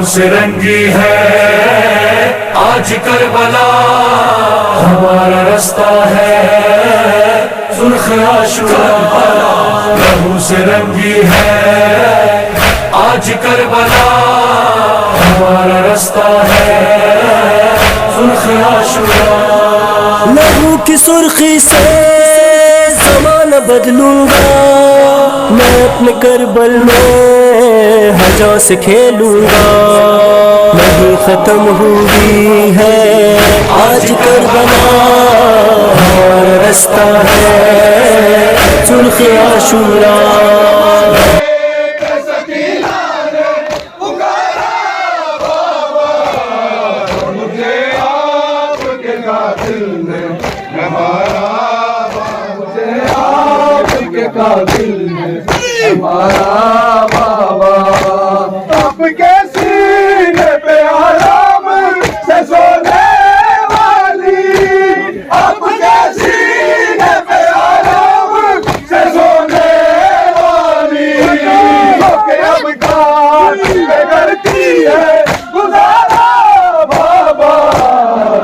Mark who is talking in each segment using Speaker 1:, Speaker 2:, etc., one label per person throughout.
Speaker 1: سے رنگی ہے آج کربلا، ہمارا رستہ ہے سرخ عاشورا، لہو سے رنگی ہے آج کربلا، ہمارا رستہ ہے سرخ عاشورا۔
Speaker 2: لہو کی سرخی سے زمانہ بدلوں گا، میں اپنے کربل میں حجا سے کھیلوں گا، نہیں ختم ہوئی ہے آج کربلا، ہمارا رستہ ہے سرخ عاشورا۔
Speaker 3: ہمارا بابا آپ کے سینے پہ آرام سے سونے والی، آپ کے سینے پہ آرام سے سونے والی، کہ اب کاش پہ کرتی ہے گزارا بابا،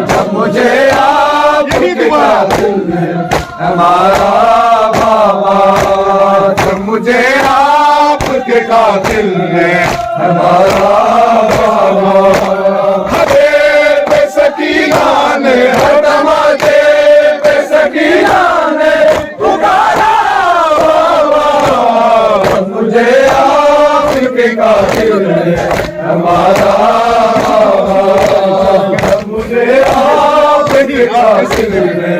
Speaker 3: جب مجھے آپ کے قاتل ہے ہمارا مجھے آپ کے قاتل نے ہمارا بابا، بے سکینہ نے ہر دماغے بے سکینہ نے پکارا بابا، مجھے آپ کے قاتل نے ہمارا بابا، مجھے آپ کے قاتل نے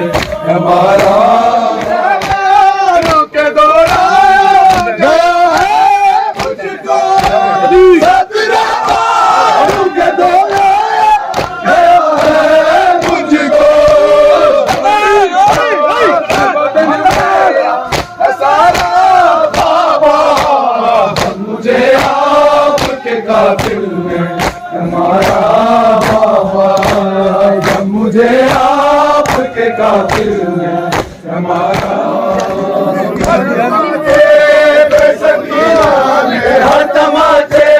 Speaker 3: ہمارا قاتل میں ہمارا بابا، جب مجھے آپ کے قاتل میں ہمارا بے سکینہ نے ہر تماچے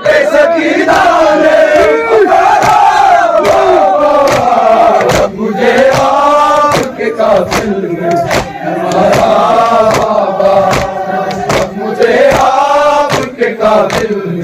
Speaker 3: بے سکینہ نے پکارا بابا، جب مجھے آپ کے قاتل میں ہمارا بابا، جب مجھے آپ کے قاتل میں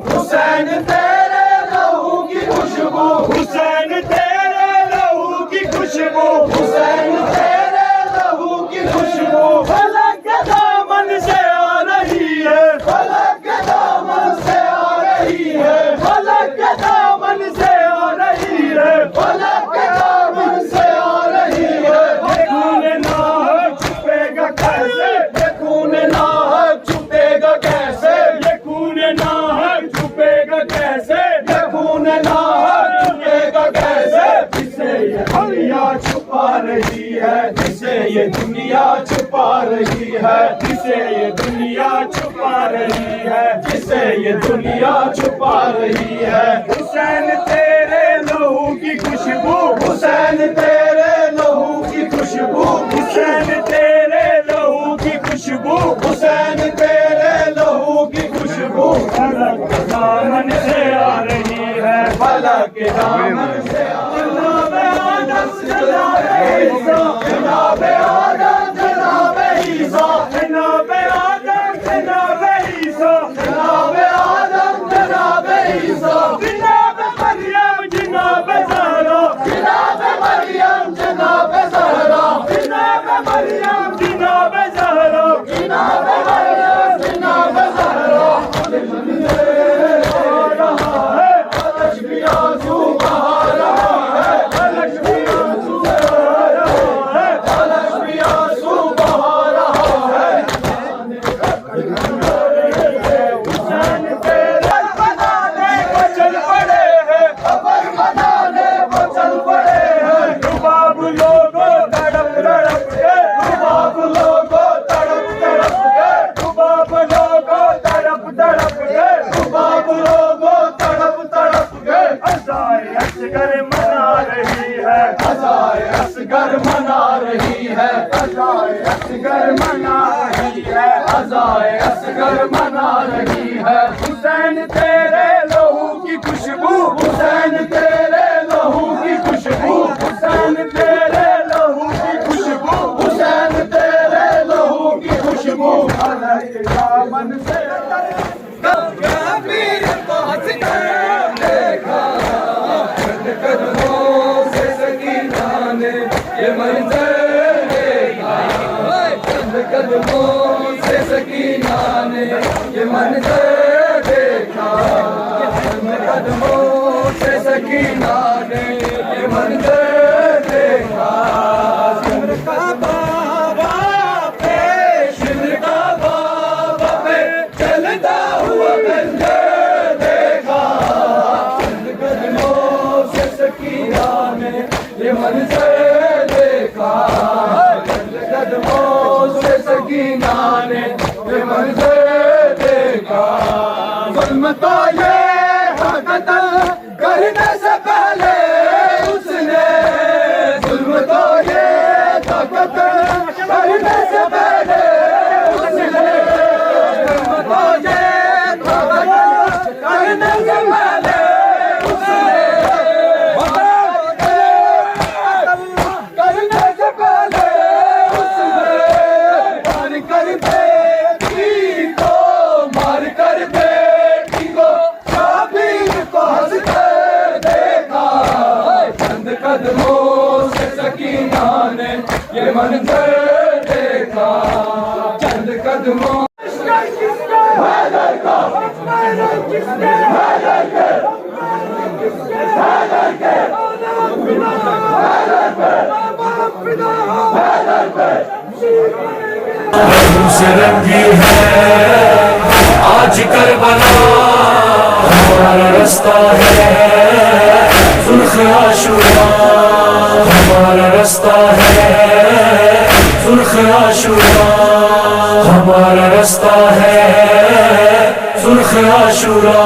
Speaker 3: حسین تیرے لہو کی خوشبو، حسین تیرے لہو کی خوشبو، حسین تیرے لہو کی خوشبو، فلک کے دامن سے آ رہی ہے، فلک کے دامن سے آ رہی ہے، فلک کے دامن سے آ رہی ہے، فلک کے دامن سے آ رہی ہے، یہ خون ناحق چھپے گا کیسے، یہ خون ناحق چھپے گا کیسے، یہ خون ناحق چھپے گا کیسے، یہ خون ناحق چھپے گا کیسے، جسے یہ دنیا چھپا رہی ہے، جسے یہ دنیا چھپا رہی ہے، جسے یہ دنیا چھپا رہی ہے، جسے یہ دنیا چھپا رہی ہے، حسین تیرے لہو کی خوشبو، حسین تیرے لہو کی خوشبو، حسین تیرے لہو کی خوشبو، حسین تیرے لہو کی خوشبو، فلک کے دامن سے آ رہی ہے، فلک کے دامن سے جناب آدم جناب عیسیٰ، جناب آدم جناب عیسیٰ، جناب آدم جناب عیسیٰ، جناب آدم جناب عیسیٰ، جناب مریم جناب زہرا، جناب مریم جناب زہرا، جناب مریم جناب زہرا، جناب مریم جناب زہرا، لکشمی آنسو عزائے اصغر منا رہی ہے حسین تیرے لہو کی خوشبو حسین تیرے لہو کی خوشبو حسین تیرے لہو کی خوشبو حسین تیرے لہو کی خوشبو علیہ دامن سے کبیر کو ہنس کر دیکھا چند قدموں سے سکینہ نے یہ منظر دیکھا چند قدموں سے سکینہ نے یہ منظر دیکھا چند قدموں سے سکینہ نے یہ منظر دیکھا شمر کا بابا پہ شمر کا بابا پہ چلتا ہوا گنجر دیکھا چند قدموں سے سکینہ نے یہ منظر دیکھا چند قدموں سے سکینہ نے یہ منظر دیکھا ظلم تو یہ قتل کرنے سے پہلے اس نے ظلم تو یہ قتل کرنے سے پہلے اس نے ظلم تو یہ قتل کرنے سے پہلے اس نے کرنے سے پہلے اس نے مار کر بیٹی کو مار کر بیٹی کو شابیر کو ہنستے دیکھا چند قدموں سے سکینہ نے یہ منظر دیکھا چند قدموں
Speaker 1: لہو سے رنگی ہے آج کربلا ہمارا رستہ ہے زلف عاشورا ہمارا رستہ ہے زلف عاشورا ہمارا رستہ ہے زلف عاشورا